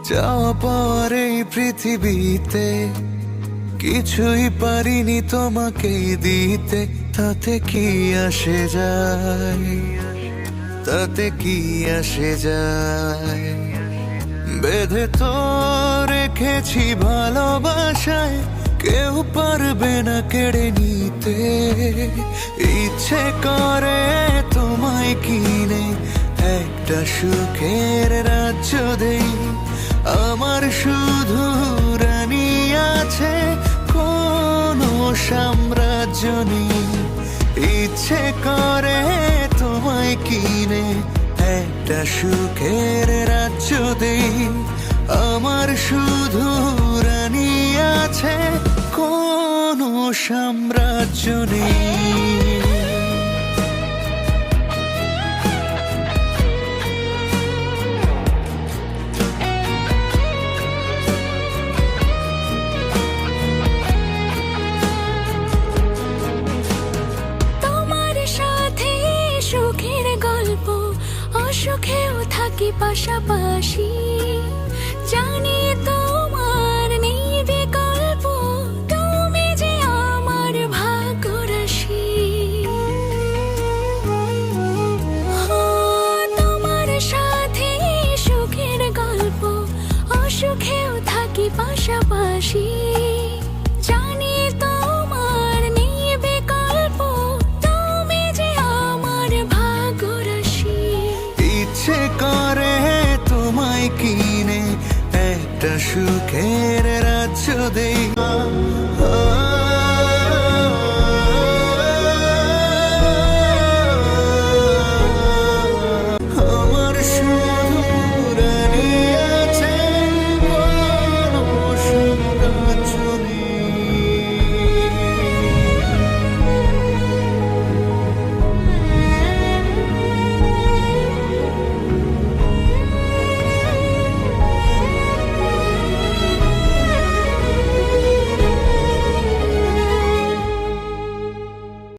যাওয়া পাওয়ার এই পৃথিবীতে কিছুই পারিনি তোমাকে দিতে, তাতে কি আসে যায়, তাতে কি আসে যায়। বেঁধে তো রেখেছি ভালোবাসায়, কেউ পারবে না কেড়ে নিতে। ইচ্ছে করে তোমায় কিনে একটা সুখের রাজ্য দেই, আমার শুধু রানী আছে, কোনো সাম্রাজ্য নেই। ইচ্ছে করে তোমায় কিনে একটা সুখের রাজ্য দেই, আমার শুধু রানী আছে, কোনো সাম্রাজ্য নেই। সুখের গল্প অসুখেও থাকি পাশাপাশি, জানি তোমার নেই বিকল্প, তুমি যে আমার ভাগ্যরাশি। তোমার সাথে সুখের গল্প অসুখেও থাকি পাশাপাশি, জানি তোমার নেই বিকল্প, তুমি যে আমার ভাগ্যরাশি। ইচ্ছে করে তোমায় কিনে একটা সুখের রাজ্য দেই।